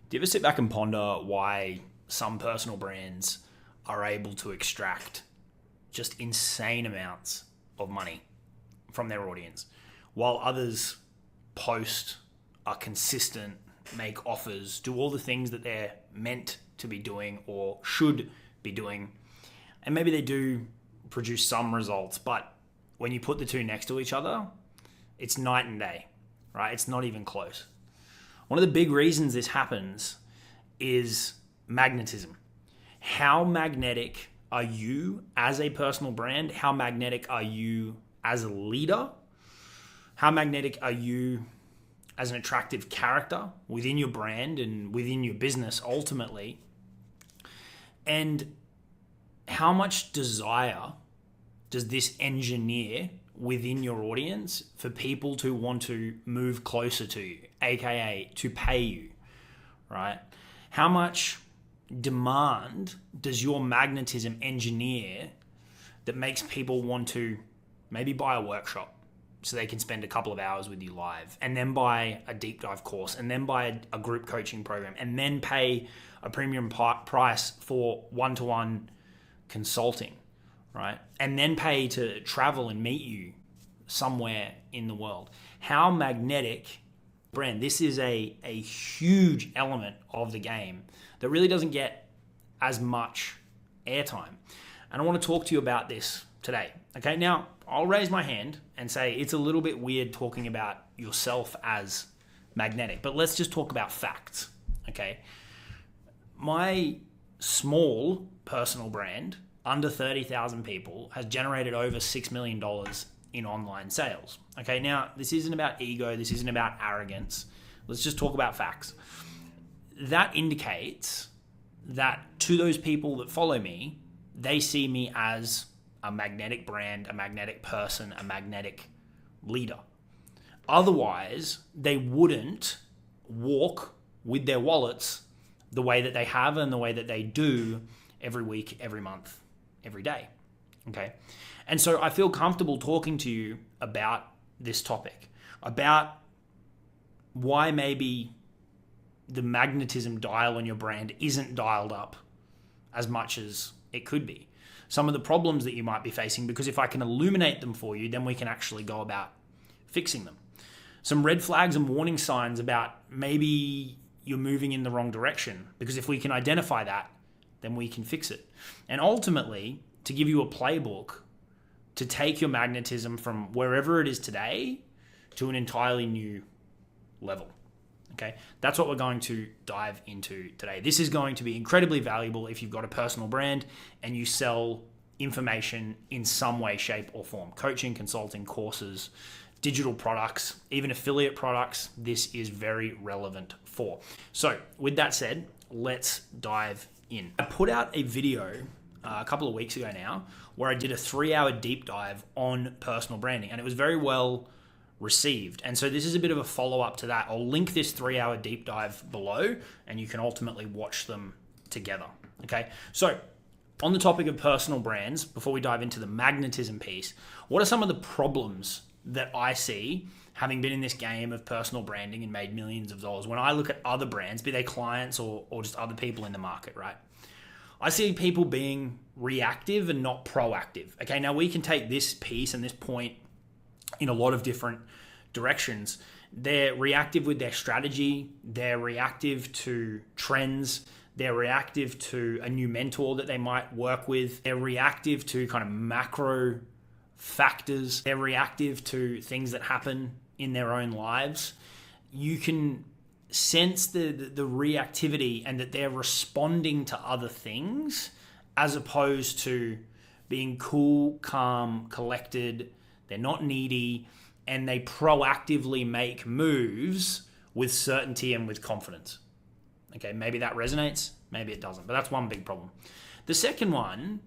Do you ever sit back and ponder why some personal brands are able to extract just insane amounts of money from their audience, while others post, are consistent, make offers, do all the things that they're meant to be doing or should be doing, and maybe they do produce some results, but when you put the two next to each other, it's night and day, right? It's not even close. One of the big reasons this happens is magnetism. How magnetic are you as a personal brand? How magnetic are you as a leader? How magnetic are you as an attractive character within your brand and within your business ultimately? And how much desire does this engineer within your audience for people to want to move closer to you, aka to pay you, right? How much demand does your magnetism engineer that makes people want to maybe buy a workshop so they can spend a couple of hours with you live, and then buy a deep dive course, and then buy a group coaching program, and then pay a premium price for one-to-one consulting, right? And then pay to travel and meet you somewhere in the world? How magnetic brand. This is a huge element of the game that really doesn't get as much airtime. And I want to talk to you about this today. Okay, now I'll raise my hand and say it's a little bit weird talking about yourself as magnetic, but let's just talk about facts. Okay, my small personal brand, under 30,000 people, has generated over $6 million in online sales. Okay, now this isn't about ego, this isn't about arrogance. Let's just talk about facts. That indicates that to those people that follow me, they see me as a magnetic brand, a magnetic person, a magnetic leader. Otherwise, they wouldn't walk with their wallets the way that they have and the way that they do every week, every month, every day. Okay. And so I feel comfortable talking to you about this topic, about why maybe the magnetism dial on your brand isn't dialed up as much as it could be. Some of the problems that you might be facing, because if I can illuminate them for you, then we can actually go about fixing them. Some red flags and warning signs about maybe you're moving in the wrong direction, because if we can identify that, then we can fix it. And ultimately, to give you a playbook to take your magnetism from wherever it is today to an entirely new level. Okay, that's what we're going to dive into today. This is going to be incredibly valuable if you've got a personal brand and you sell information in some way, shape, or form. Coaching, consulting, courses, digital products, even affiliate products, this is very relevant for. So with that said, let's dive in. I put out a video a couple of weeks ago now where I did a 3-hour deep dive on personal branding, and it was very well received. And so this is a bit of a follow-up to that. I'll link this 3-hour deep dive below, and you can ultimately watch them together. Okay, so on the topic of personal brands, before we dive into the magnetism piece, what are some of the problems that I see having been in this game of personal branding and made millions of dollars when I look at other brands, be they clients or just other people in the market, right? I see people being reactive and not proactive. Okay, now we can take this piece and this point in a lot of different directions. They're reactive with their strategy. They're reactive to trends. They're reactive to a new mentor that they might work with. They're reactive to kind of macro factors. They're reactive to things that happen in their own lives. You can sense the reactivity and that they're responding to other things as opposed to being cool, calm, collected. They're not needy, and they proactively make moves with certainty and with confidence. Okay, maybe that resonates, maybe it doesn't, but that's one big problem. The second one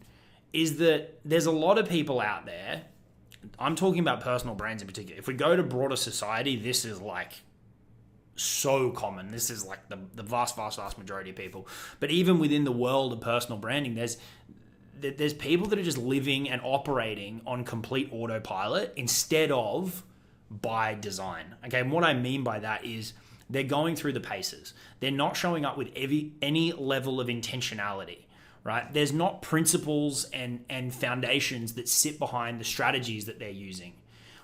is that there's a lot of people out there, I'm talking about personal brands in particular. If we go to broader society, this is like so common. This is like the vast majority of people. But even within the world of personal branding, there's people that are just living and operating on complete autopilot instead of by design. Okay, and what I mean by that is They're going through the paces. They're not showing up with any level of intentionality, right? There's not principles and foundations that sit behind the strategies that they're using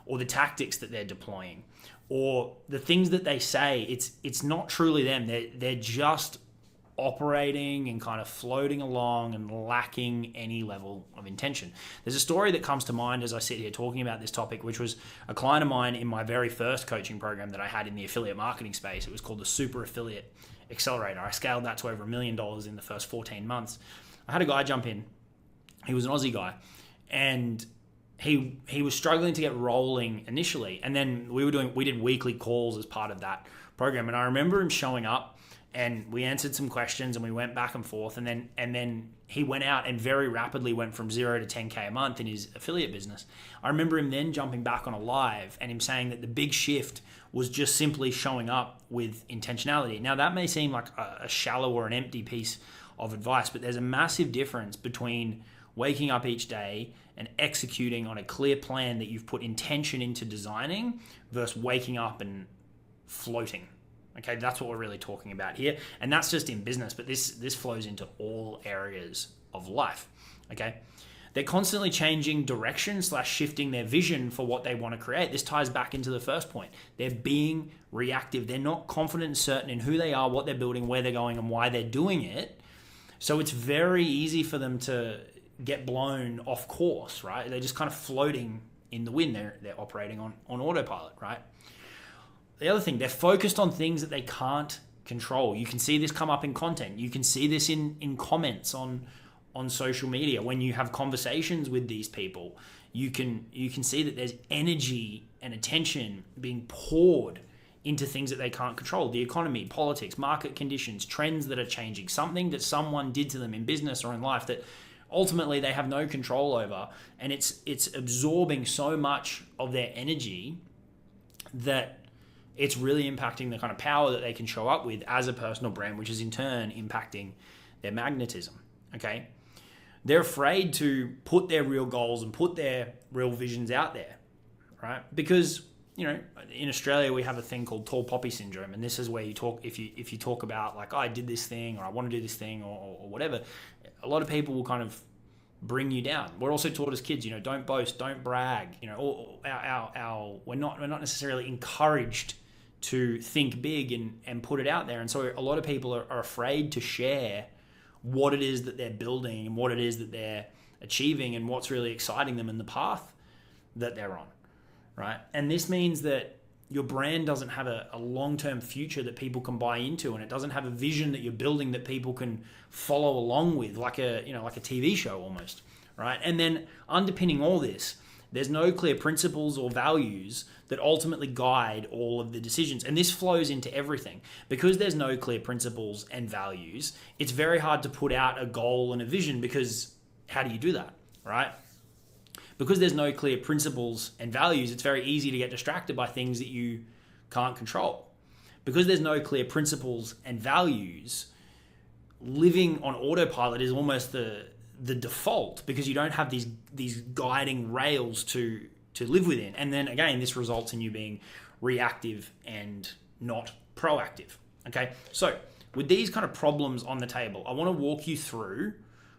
or the tactics that they're deploying or the things that they say. It's not truly them. They're just operating and kind of floating along and lacking any level of intention. There's a story that comes to mind as I sit here talking about this topic, which was a client of mine in my very first coaching program that I had in the affiliate marketing space. It was called the Super Affiliate Accelerator. I scaled that to over $1 million in the first 14 months. I had a guy jump in. He was an Aussie guy, and he was struggling to get rolling initially. And then we did weekly calls as part of that program. And I remember him showing up, and we answered some questions and we went back and forth. And then he went out and very rapidly went from 0 to 10K a month in his affiliate business. I remember him then jumping back on a live and him saying that the big shift was just simply showing up with intentionality. Now that may seem like a shallow or an empty piece of advice, but there's a massive difference between waking up each day and executing on a clear plan that you've put intention into designing versus waking up and floating. Okay, that's what we're really talking about here. And that's just in business, but this flows into all areas of life. Okay, they're constantly changing direction / shifting their vision for what they want to create. This ties back into the first point. They're being reactive. They're not confident and certain in who they are, what they're building, where they're going, and why they're doing it. So it's very easy for them to get blown off course, right? They're just kind of floating in the wind. They're operating on autopilot, right? The other thing, they're focused on things that they can't control. You can see this come up in content. You can see this in comments on social media. When you have conversations with these people, you can see that there's energy and attention being poured into things that they can't control. The economy, politics, market conditions, trends that are changing, something that someone did to them in business or in life that ultimately they have no control over. And it's absorbing so much of their energy that it's really impacting the kind of power that they can show up with as a personal brand, which is in turn impacting their magnetism, okay? They're afraid to put their real goals and put their real visions out there, right? Because, in Australia, we have a thing called tall poppy syndrome, and this is where you talk, if you talk about like, oh, I did this thing, or I want to do this thing, or whatever, a lot of people will kind of bring you down. We're also taught as kids, don't boast, don't brag, we're not necessarily encouraged to think big and put it out there. And so a lot of people are afraid to share what it is that they're building and what it is that they're achieving and what's really exciting them in the path that they're on, right? And this means that your brand doesn't have a long-term future that people can buy into, and it doesn't have a vision that you're building that people can follow along with, like a TV show almost, right? And then underpinning all this, there's no clear principles or values that ultimately guide all of the decisions. And this flows into everything. Because there's no clear principles and values, it's very hard to put out a goal and a vision, because how do you do that, right? Because there's no clear principles and values, it's very easy to get distracted by things that you can't control. Because there's no clear principles and values, living on autopilot is almost the default, because you don't have these guiding rails to live within. And then again, this results in you being reactive and not proactive. Okay, so with these kind of problems on the table, I want to walk you through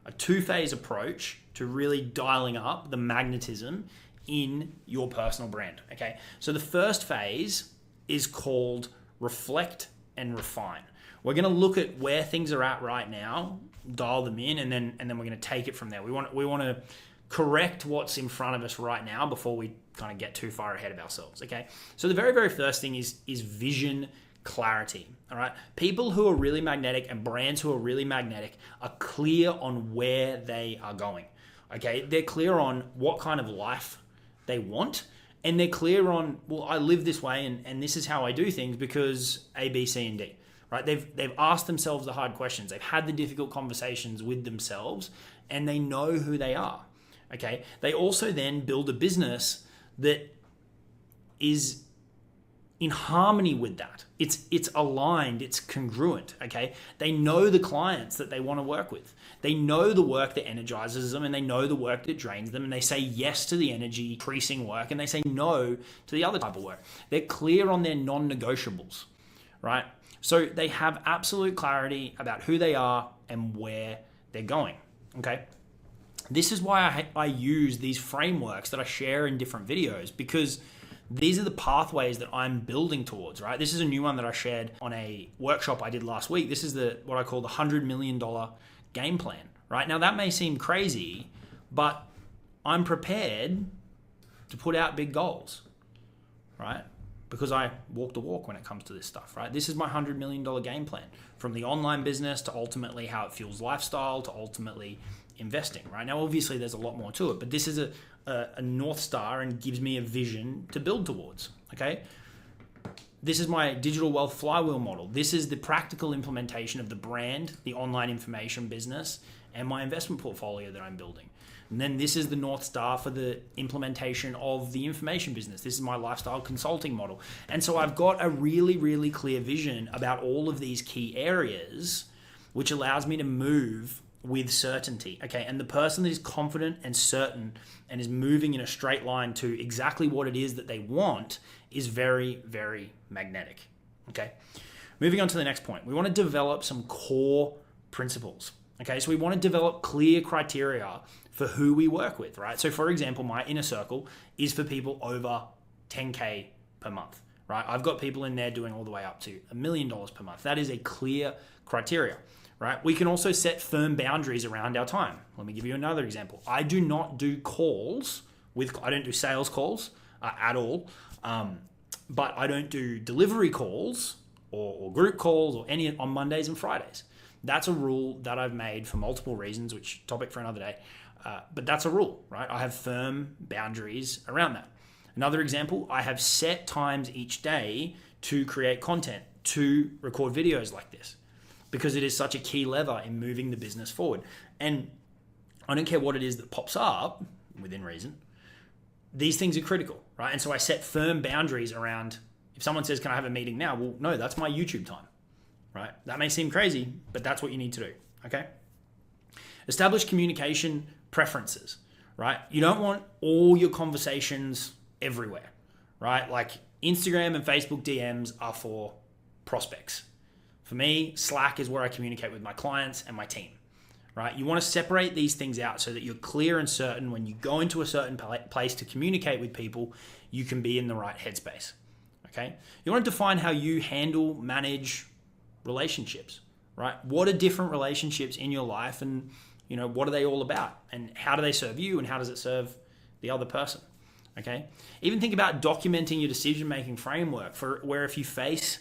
a 2-phase approach to really dialing up the magnetism in your personal brand. Okay, so the first phase is called reflect and refine. We're going to look at where things are at right now, dial them in, and then we're going to take it from there. We want to correct what's in front of us right now before we kind of get too far ahead of ourselves. Okay, so the very, very first thing is vision clarity. All right, people who are really magnetic and brands who are really magnetic are clear on where they are going. Okay, they're clear on what kind of life they want, and they're clear on, well, I live this way and this is how I do things because A, B, C, and D. Right? They've asked themselves the hard questions. They've had the difficult conversations with themselves, and they know who they are. Okay. They also then build a business that is in harmony with that. It's aligned. It's congruent. Okay. They know the clients that they want to work with. They know the work that energizes them, and they know the work that drains them. And they say yes to the energy increasing work, and they say no to the other type of work. They're clear on their non-negotiables. right? So they have absolute clarity about who they are and where they're going, okay? This is why I use these frameworks that I share in different videos, because these are the pathways that I'm building towards, right? This is a new one that I shared on a workshop I did last week. This is what I call the $100 million game plan, right? Now that may seem crazy, but I'm prepared to put out big goals, right? Because I walk the walk when it comes to this stuff, right? This is my $100 million game plan, from the online business to ultimately how it fuels lifestyle to ultimately investing, right? Now, obviously there's a lot more to it, but this is a North Star and gives me a vision to build towards, okay? This is my digital wealth flywheel model. This is the practical implementation of the brand, the online information business, and my investment portfolio that I'm building. And then this is the North Star for the implementation of the information business. This is my lifestyle consulting model. And so I've got a really, really clear vision about all of these key areas, which allows me to move with certainty, okay? And the person that is confident and certain and is moving in a straight line to exactly what it is that they want is very, very magnetic, okay? Moving on to the next point. We want to develop some core principles, okay? So we want to develop clear criteria for who we work with, right? So for example, my inner circle is for people over 10K per month, right? I've got people in there doing all the way up to $1 million per month. That is a clear criteria, right? We can also set firm boundaries around our time. Let me give you another example. I do not do calls I don't do sales calls at all, but I don't do delivery calls or group calls or any on Mondays and Fridays. That's a rule that I've made for multiple reasons, which topic for another day. But that's a rule, right? I have firm boundaries around that. Another example, I have set times each day to create content, to record videos like this, because it is such a key lever in moving the business forward. And I don't care what it is that pops up, within reason, these things are critical, right? And so I set firm boundaries around, if someone says, can I have a meeting now? Well, no, that's my YouTube time, right? That may seem crazy, but that's what you need to do, okay? Establish communication preferences, right? You don't want all your conversations everywhere, right? Like Instagram and Facebook DMs are for prospects. For me, Slack is where I communicate with my clients and my team, right? You want to separate these things out so that you're clear and certain when you go into a certain place to communicate with people, you can be in the right headspace, okay? You want to define how you handle, manage relationships, right? What are different relationships in your life, and what are they all about, and how do they serve you, and how does it serve the other person, okay? Even think about documenting your decision-making framework for where if you face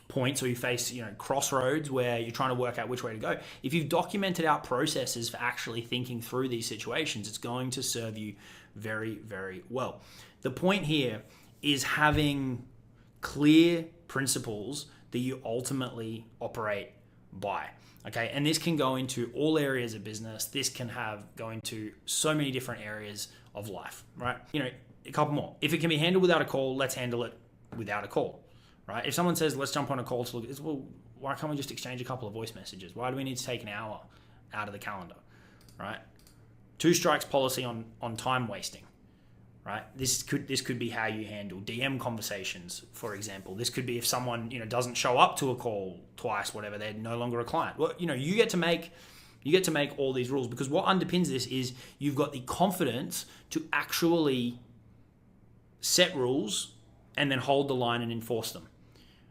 points or you face crossroads where you're trying to work out which way to go, if you've documented out processes for actually thinking through these situations, it's going to serve you very, very well. The point here is having clear principles that you ultimately operate by, okay? And this can go into all areas of business. This can go into so many different areas of life, right? A couple more. If it can be handled without a call, let's handle it without a call, right? If someone says, let's jump on a call to look at this, well, why can't we just exchange a couple of voice messages? Why do we need to take an hour out of the calendar, right? 2 strikes policy on time wasting, right? This could be how you handle DM conversations, for example. This could be if someone, doesn't show up to a call twice, whatever, they're no longer a client. Well, you get to make all these rules, because what underpins this is you've got the confidence to actually set rules and then hold the line and enforce them.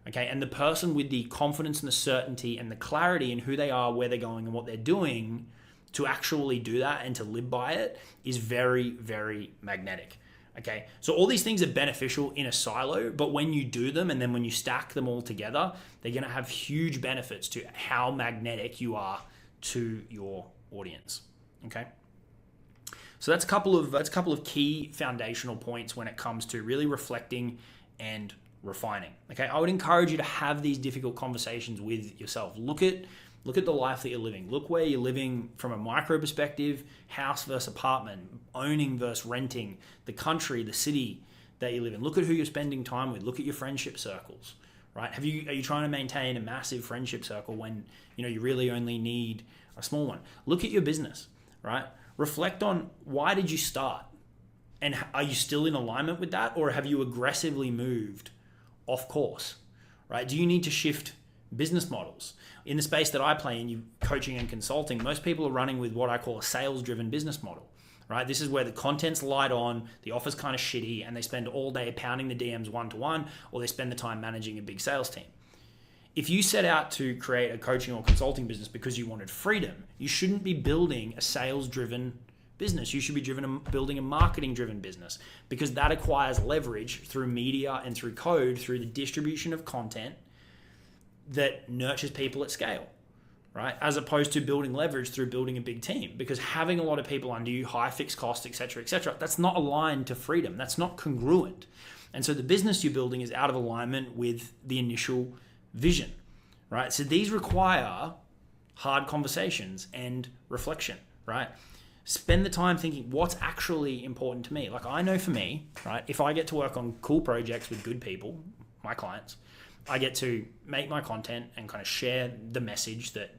Okay, and the person with the confidence and the certainty and the clarity in who they are, where they're going, and what they're doing to actually do that and to live by it is very, very magnetic. Okay, so all these things are beneficial in a silo, but when you do them and then when you stack them all together, they're going to have huge benefits to how magnetic you are to your audience. Okay, so that's a couple of key foundational points when it comes to really reflecting and refining. Okay, I would encourage you to have these difficult conversations with yourself. Look at the life that you're living. Look where you're living from a micro perspective, house versus apartment, owning versus renting, the country, the city that you live in. Look at who you're spending time with. Look at your friendship circles, right? Are you trying to maintain a massive friendship circle when you really only need a small one? Look at your business, right? Reflect on, why did you start? And are you still in alignment with that, or have you aggressively moved off course, right? Do you need to shift business models? In the space that I play in, coaching and consulting, most people are running with what I call a sales-driven business model, right? This is where the content's light on, the offer's kind of shitty, and they spend all day pounding the DMs one-to-one, or they spend the time managing a big sales team. If you set out to create a coaching or consulting business because you wanted freedom, you shouldn't be building a sales-driven business. You should be building a marketing-driven business, because that acquires leverage through media and through code, through the distribution of content that nurtures people at scale, right? As opposed to building leverage through building a big team, because having a lot of people under you, high fixed costs, et cetera, that's not aligned to freedom. That's not congruent. And so the business you're building is out of alignment with the initial vision, right? So these require hard conversations and reflection, right? Spend the time thinking, what's actually important to me? Like, I know for me, right, if I get to work on cool projects with good people, my clients, I get to make my content and kind of share the message that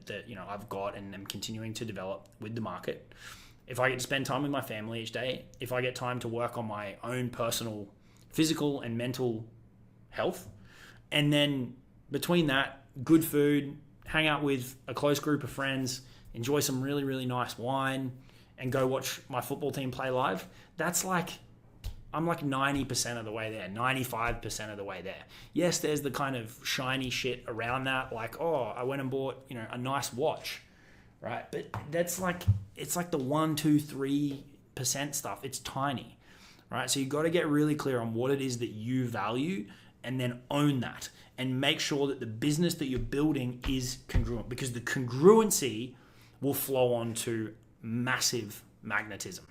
I've got and am continuing to develop with the market. If I get to spend time with my family each day, if I get time to work on my own personal physical and mental health, and then between that, good food, hang out with a close group of friends, enjoy some really, really nice wine, and go watch my football team play live, that's like, I'm like 90% of the way there, 95% of the way there. Yes, there's the kind of shiny shit around that, like, oh, I went and bought, a nice watch, right? But that's like, it's like the 1, 2, 3% stuff. It's tiny, right? So you've got to get really clear on what it is that you value, and then own that and make sure that the business that you're building is congruent, because the congruency will flow on to massive magnetism.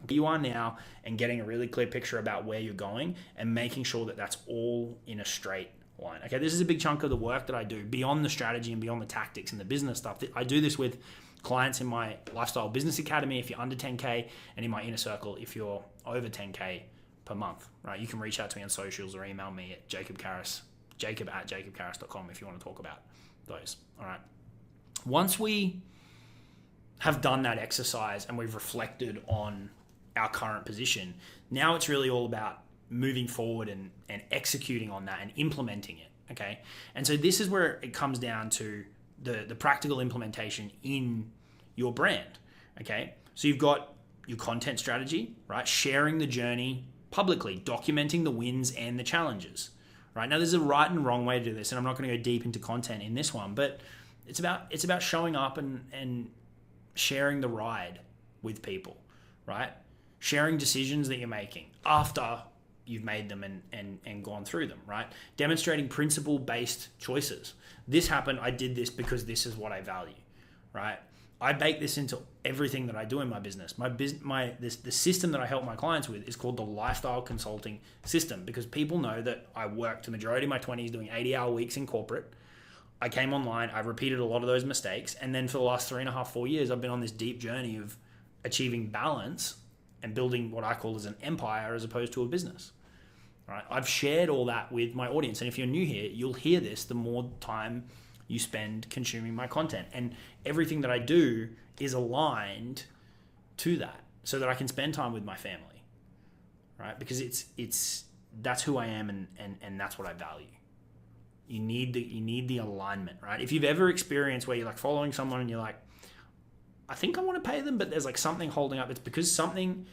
You are now, and getting a really clear picture about where you're going and making sure that that's all in a straight line. Okay, this is a big chunk of the work that I do beyond the strategy and beyond the tactics and the business stuff. I do this with clients in my Lifestyle Business Academy if you're under 10K, and in my inner circle if you're over 10K per month, right? You can reach out to me on socials or email me at jacob@jacobcaris.com if you want to talk about those. All right. Once we have done that exercise and we've reflected on our current position, now it's really all about moving forward and executing on that and implementing it, okay? And so this is where it comes down to the practical implementation in your brand, okay? So you've got your content strategy, right? Sharing the journey publicly, documenting the wins and the challenges, right? Now, there's a right and wrong way to do this, and I'm not going to go deep into content in this one, but it's about showing up and sharing the ride with people, right? Sharing decisions that you're making after you've made them and gone through them, right? Demonstrating principle-based choices. This happened, I did this because this is what I value, right? I bake this into everything that I do in my business. The system that I help my clients with is called the lifestyle consulting system, because people know that I worked the majority of my 20s doing 80-hour weeks in corporate. I came online, I repeated a lot of those mistakes, and then for the last 3.5, 4 years, I've been on this deep journey of achieving balance and building what I call as an empire as opposed to a business. Right? I've shared all that with my audience, and if you're new here, you'll hear this the more time you spend consuming my content, and everything that I do is aligned to that, so that I can spend time with my family, right? Because that's who I am, and that's what I value. You need the alignment, right? If you've ever experienced where you're like following someone and you're like, I think I want to pay them, but there's like something holding up. It's because something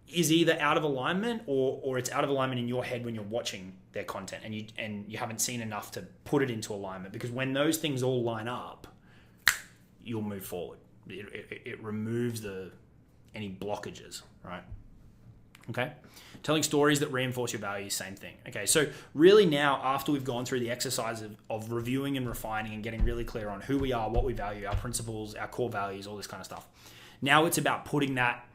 is either out of alignment or it's out of alignment in your head when you're watching their content, and you haven't seen enough to put it into alignment. Because when those things all line up, you'll move forward. It removes any blockages, right? Okay. Telling stories that reinforce your values, same thing. Okay. So really now, after we've gone through the exercise of reviewing and refining and getting really clear on who we are, what we value, our principles, our core values, all this kind of stuff. Now it's about putting that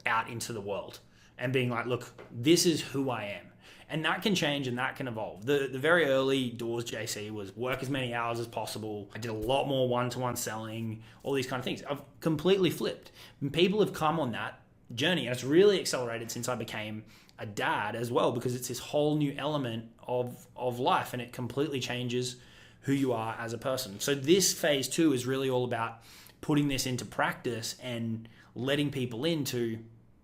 out into the world and being like, look, this is who I am. And that can change and that can evolve. The very early doors JC was work as many hours as possible. I did a lot more one-to-one selling, all these kind of things. I've completely flipped. And people have come on that journey, and it's really accelerated since I became a dad as well, because it's this whole new element of life, and it completely changes who you are as a person. So this phase 2 is really all about putting this into practice and letting people into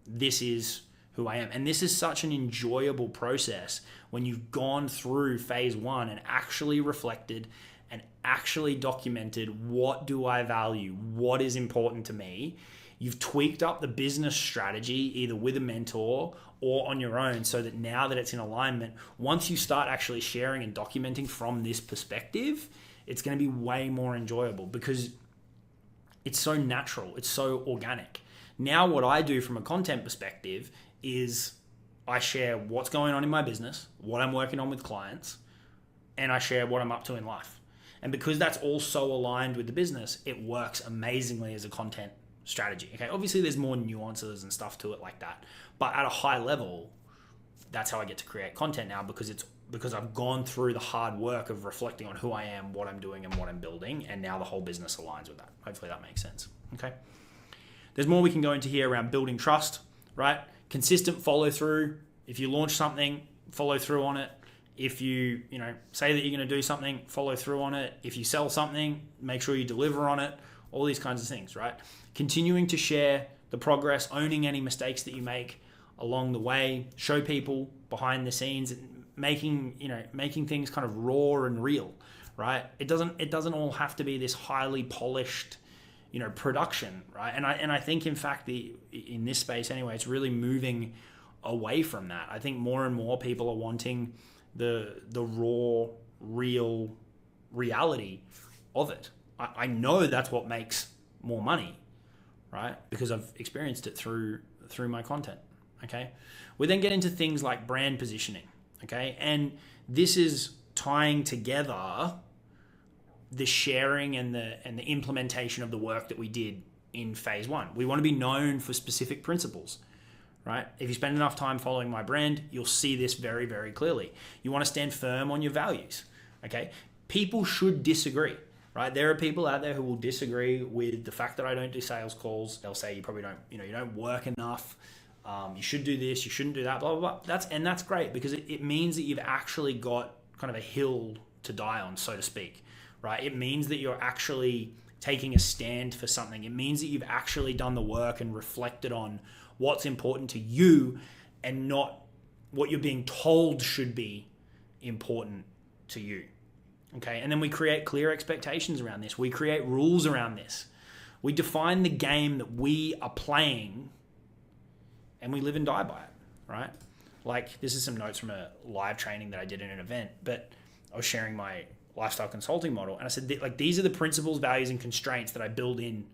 this is who I am. And this is such an enjoyable process when you've gone through phase one and actually reflected and actually documented, what do I value? What is important to me? You've tweaked up the business strategy either with a mentor or on your own, so that now that it's in alignment, once you start actually sharing and documenting from this perspective, it's going to be way more enjoyable because it's so natural, it's so organic. Now what I do from a content perspective is I share what's going on in my business, what I'm working on with clients, and I share what I'm up to in life. And because that's all so aligned with the business, it works amazingly as a content strategy. Okay, obviously there's more nuances and stuff to it like that, but at a high level, that's how I get to create content now, because I've gone through the hard work of reflecting on who I am, what I'm doing, and what I'm building, and now the whole business aligns with that. Hopefully that makes sense. Okay, there's more we can go into here around building trust, right? Consistent follow through. If you launch something, follow through on it. If you say that you're going to do something, follow through on it. If you sell something, make sure you deliver on it. All these kinds of things, right? Continuing to share the progress, owning any mistakes that you make along the way, show people behind the scenes, making things kind of raw and real, right? It doesn't all have to be this highly polished, production, right? And I think in fact in this space anyway, it's really moving away from that. I think more and more people are wanting the raw, real reality of it. I know that's what makes more money, right? Because I've experienced it through my content, okay? We then get into things like brand positioning, okay? And this is tying together the sharing and the implementation of the work that we did in phase one. We want to be known for specific principles, right? If you spend enough time following my brand, you'll see this very, very clearly. You want to stand firm on your values, okay? People should disagree, right? There are people out there who will disagree with the fact that I don't do sales calls. They'll say you probably don't, you don't work enough. You should do this, you shouldn't do that, blah, blah, blah. That's great because it means that you've actually got kind of a hill to die on, so to speak, right? It means that you're actually taking a stand for something. It means that you've actually done the work and reflected on what's important to you and not what you're being told should be important to you. Okay, and then we create clear expectations around this. We create rules around this. We define the game that we are playing and we live and die by it, right? Like, this is some notes from a live training that I did in an event, but I was sharing my lifestyle consulting model, and I said, these are the principles, values, and constraints that I build in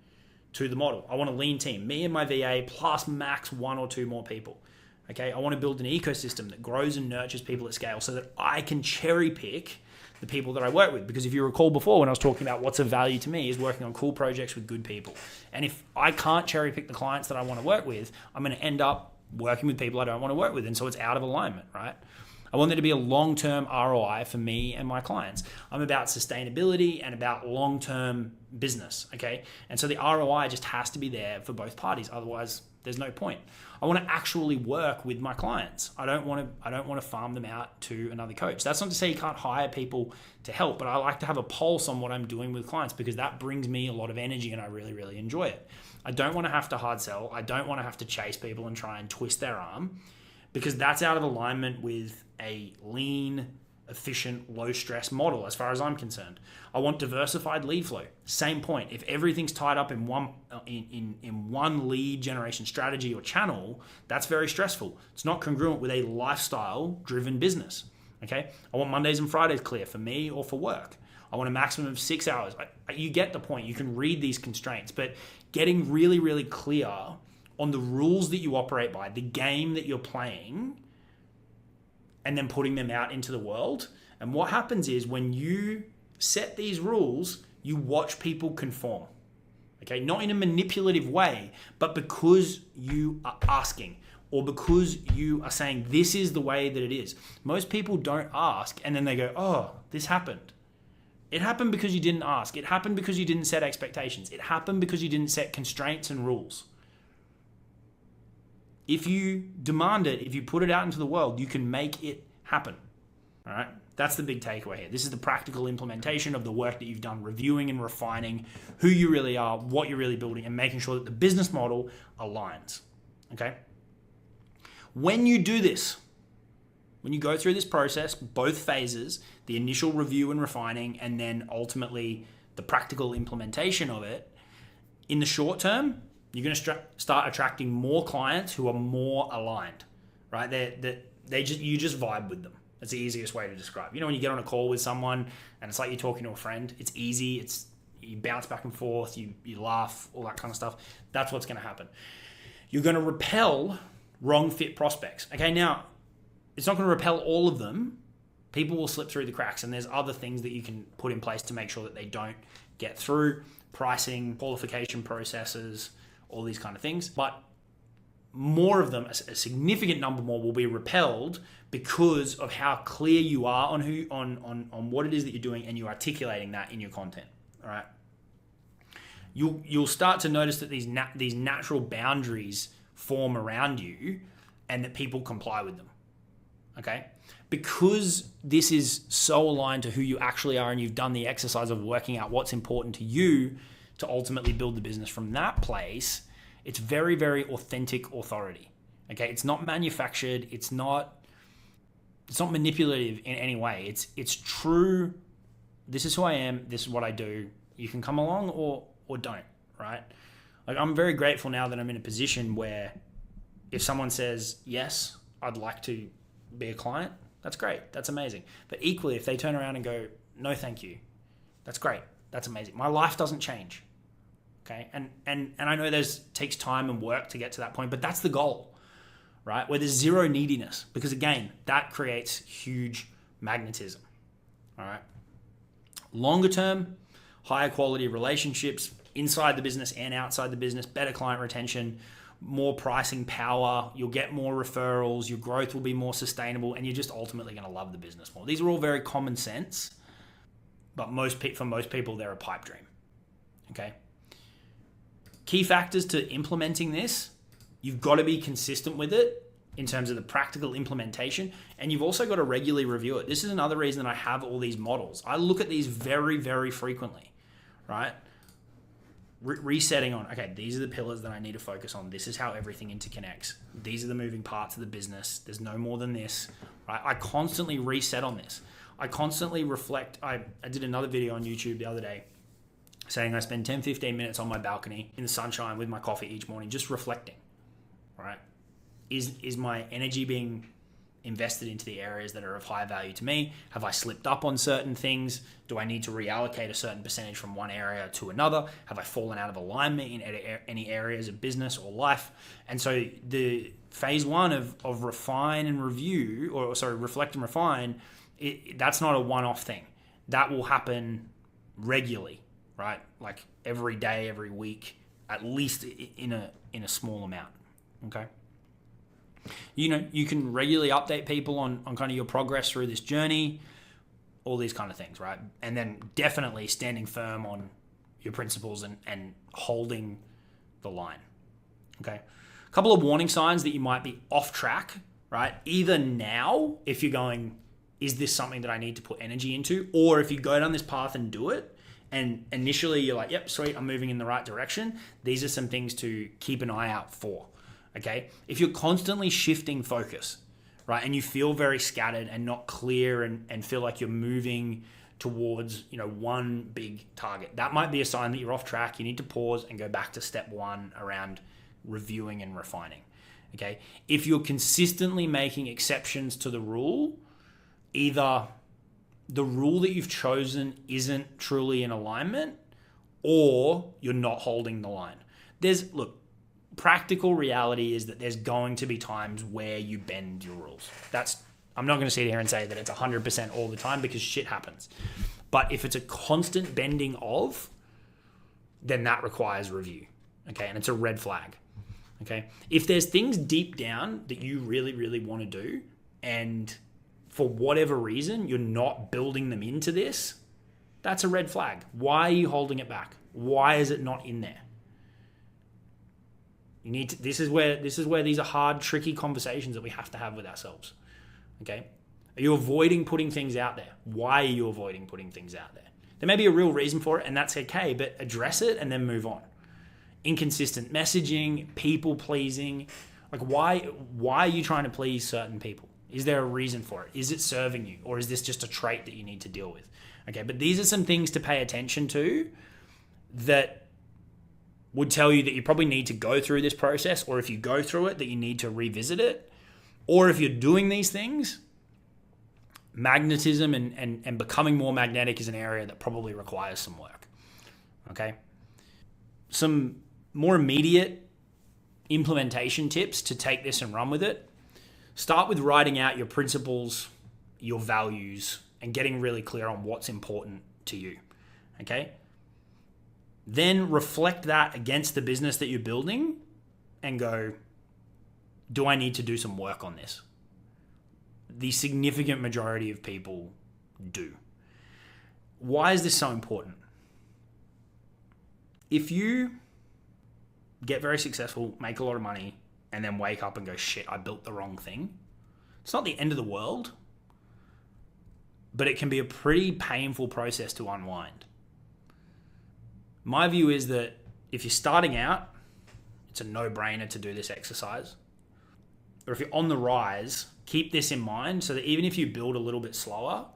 to the model. I want a lean team, me and my VA plus max 1 or 2 more people. Okay, I want to build an ecosystem that grows and nurtures people at scale so that I can cherry pick the people that I work with. Because if you recall before when I was talking about what's of value to me is working on cool projects with good people. And if I can't cherry pick the clients that I want to work with, I'm going to end up working with people I don't want to work with. And so it's out of alignment, right? I want there to be a long-term ROI for me and my clients. I'm about sustainability and about long-term business, okay? And so the ROI just has to be there for both parties. Otherwise, there's no point. I want to actually work with my clients. I don't want to farm them out to another coach. That's not to say you can't hire people to help, but I like to have a pulse on what I'm doing with clients because that brings me a lot of energy and I really, really enjoy it. I don't want to have to hard sell. I don't want to have to chase people and try and twist their arm because that's out of alignment with a lean, efficient, low-stress model as far as I'm concerned. I want diversified lead flow. Same point. If everything's tied up in one lead generation strategy or channel, that's very stressful. It's not congruent with a lifestyle-driven business. Okay? I want Mondays and Fridays clear for me or for work. I want a maximum of 6 hours. You get the point. You can read these constraints, but getting really, really clear on the rules that you operate by, the game that you're playing, and then putting them out into the world. And what happens is when you set these rules, you watch people conform. Okay, not in a manipulative way, but because you are asking or because you are saying this is the way that it is. Most people don't ask and then they go, oh, this happened. It happened because you didn't ask. It happened because you didn't set expectations. It happened because you didn't set constraints and rules. If you demand it, if you put it out into the world, you can make it happen. All right? That's the big takeaway here. This is the practical implementation of the work that you've done, reviewing and refining who you really are, what you're really building, and making sure that the business model aligns. Okay? When you do this, when you go through this process, both phases, the initial review and refining, and then ultimately the practical implementation of it, in the short term, you're going to start attracting more clients who are more aligned, right? You just vibe with them. That's the easiest way to describe. You know, when you get on a call with someone and it's like you're talking to a friend, it's easy. You bounce back and forth, you laugh, all that kind of stuff. That's what's going to happen. You're going to repel wrong fit prospects. Okay, now it's not going to repel all of them. People will slip through the cracks, and there's other things that you can put in place to make sure that they don't get through. Pricing, qualification processes, all these kind of things. But more of them, a significant number more, will be repelled because of how clear you are on what it is that you're doing, and you articulating that in your content. All right. You'll start to notice that these natural boundaries form around you, and that people comply with them. Okay? Because this is so aligned to who you actually are, and you've done the exercise of working out what's important to you to ultimately build the business from that place, it's very, very authentic authority. Okay? It's not manufactured. It's not manipulative in any way. It's true. This is who I am. This is what I do. You can come along or don't, right? Like, I'm very grateful now that I'm in a position where if someone says, yes, I'd like to be a client, that's great. That's amazing. But equally, if they turn around and go, no, thank you, that's great. That's amazing. My life doesn't change. Okay. And I know takes time and work to get to that point, but that's the goal, right? Where there's zero neediness, because again, that creates huge magnetism. All right. Longer term, higher quality relationships inside the business and outside the business, better client retention, more pricing power, you'll get more referrals, your growth will be more sustainable, and you're just ultimately going to love the business more. These are all very common sense, but for most people, they're a pipe dream. Okay. Key factors to implementing this: you've got to be consistent with it in terms of the practical implementation, and you've also got to regularly review it. This is another reason that I have all these models. I look at these very, very frequently, right? Resetting on, okay, these are the pillars that I need to focus on. This is how everything interconnects. These are the moving parts of the business. There's no more than this, right? I constantly reset on this. I constantly reflect. I did another video on YouTube the other day saying I spend 10, 15 minutes on my balcony in the sunshine with my coffee each morning, just reflecting, right? Is my energy being invested into the areas that are of high value to me? Have I slipped up on certain things? Do I need to reallocate a certain percentage from one area to another? Have I fallen out of alignment in any areas of business or life? And so the phase one of refine and review, reflect and refine, that's not a one-off thing. That will happen regularly, right? Like every day, every week, at least in a small amount, okay? You know, you can regularly update people on kind of your progress through this journey, all these kind of things, right? And then definitely standing firm on your principles and holding the line, okay? A couple of warning signs that you might be off track, right? Either now, if you're going, is this something that I need to put energy into? Or if you go down this path and do it, and initially you're like, yep, sweet, I'm moving in the right direction. These are some things to keep an eye out for. Okay, if you're constantly shifting focus, right, and you feel very scattered and not clear and feel like you're moving towards, one big target, that might be a sign that you're off track. You need to pause and go back to step one around reviewing and refining. Okay, if you're consistently making exceptions to the rule, either the rule that you've chosen isn't truly in alignment, or you're not holding the line. Practical reality is that there's going to be times where you bend your rules. I'm not going to sit here and say that it's 100% all the time, because shit happens. But if it's a constant bending of, then that requires review. Okay, and it's a red flag. Okay, if there's things deep down that you really, really want to do, and for whatever reason you're not building them into this, that's a red flag. Why are you holding it back? Why is it not in there? This is where these are hard, tricky conversations that we have to have with ourselves. Okay? Are you avoiding putting things out there? Why are you avoiding putting things out there? There may be a real reason for it, and that's okay, but address it and then move on. Inconsistent messaging, people pleasing, Like, why are you trying to please certain people? Is there a reason for it? Is it serving you? Or is this just a trait that you need to deal with? Okay, but these are some things to pay attention to that would tell you that you probably need to go through this process, or if you go through it, that you need to revisit it. Or if you're doing these things, magnetism and becoming more magnetic is an area that probably requires some work. Okay? Some more immediate implementation tips to take this and run with it. Start with writing out your principles, your values, and getting really clear on what's important to you. Okay? Then reflect that against the business that you're building and go, do I need to do some work on this? The significant majority of people do. Why is this so important? If you get very successful, make a lot of money, and then wake up and go, shit, I built the wrong thing, it's not the end of the world, but it can be a pretty painful process to unwind. My view is that if you're starting out, it's a no-brainer to do this exercise. Or if you're on the rise, keep this in mind so that even if you build a little bit slower,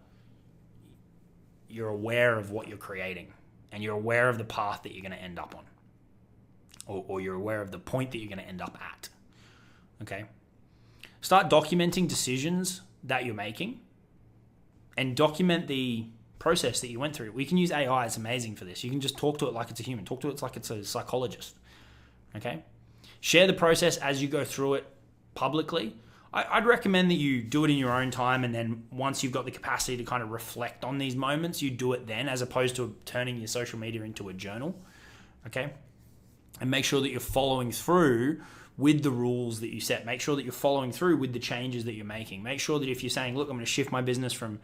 you're aware of what you're creating and you're aware of the path that you're going to end up on, or you're aware of the point that you're going to end up at. Okay? Start documenting decisions that you're making and document the process that you went through. We can use AI. It's amazing for this. You can just talk to it like it's a human. Talk to it like it's a psychologist. Okay? Share the process as you go through it publicly. I'd recommend that you do it in your own time, and then once you've got the capacity to kind of reflect on these moments, you do it then, as opposed to turning your social media into a journal. Okay? And make sure that you're following through with the rules that you set. Make sure that you're following through with the changes that you're making. Make sure that if you're saying, look, I'm going to shift my business from,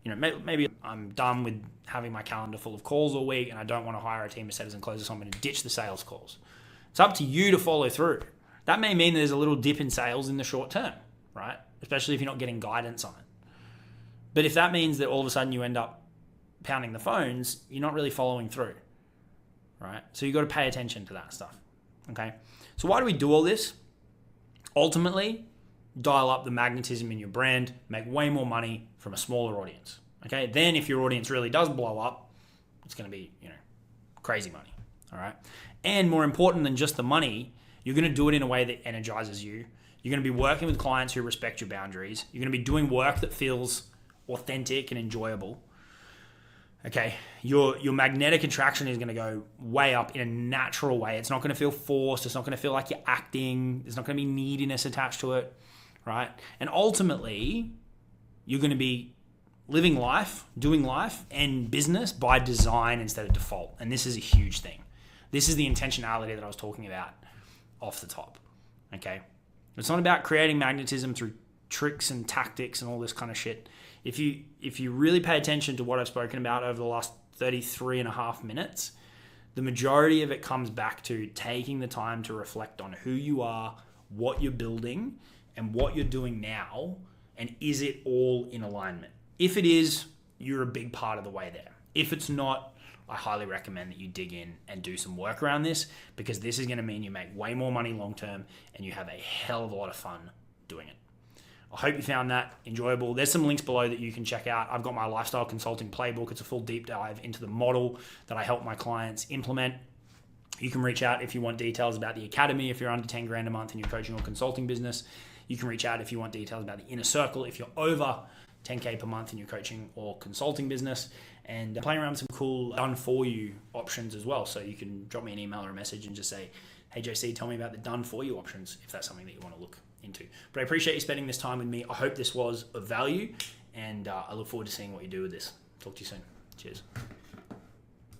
maybe I'm done with having my calendar full of calls all week and I don't want to hire a team of setters and closers, so I'm going to ditch the sales calls. It's up to you to follow through. That may mean there's a little dip in sales in the short term, right? Especially if you're not getting guidance on it. But if that means that all of a sudden you end up pounding the phones, you're not really following through, right? So you've got to pay attention to that stuff, okay? So why do we do all this? Ultimately, dial up the magnetism in your brand, make way more money from a smaller audience, okay? Then if your audience really does blow up, it's going to be, crazy money, all right? And more important than just the money, you're going to do it in a way that energizes you. You're going to be working with clients who respect your boundaries. You're going to be doing work that feels authentic and enjoyable. Okay, your magnetic attraction is going to go way up in a natural way. It's not going to feel forced. It's not going to feel like you're acting. There's not going to be neediness attached to it, right? And ultimately, you're going to be living life, doing life and business by design instead of default. And this is a huge thing. This is the intentionality that I was talking about off the top, okay? It's not about creating magnetism through tricks and tactics and all this kind of shit. If you really pay attention to what I've spoken about over the last 33 and a half minutes, the majority of it comes back to taking the time to reflect on who you are, what you're building, and what you're doing now, and is it all in alignment? If it is, you're a big part of the way there. If it's not, I highly recommend that you dig in and do some work around this, because this is going to mean you make way more money long term and you have a hell of a lot of fun doing it. I hope you found that enjoyable. There's some links below that you can check out. I've got my lifestyle consulting playbook. It's a full deep dive into the model that I help my clients implement. You can reach out if you want details about the academy, if you're under 10 grand a month in your coaching or consulting business. You can reach out if you want details about the inner circle, if you're over 10K per month in your coaching or consulting business, and playing around with some cool done for you options as well. So you can drop me an email or a message and just say, hey JC, tell me about the done for you options if that's something that you want to look into. But I appreciate you spending this time with me. I hope this was of value, and I look forward to seeing what you do with this. Talk to you soon. Cheers.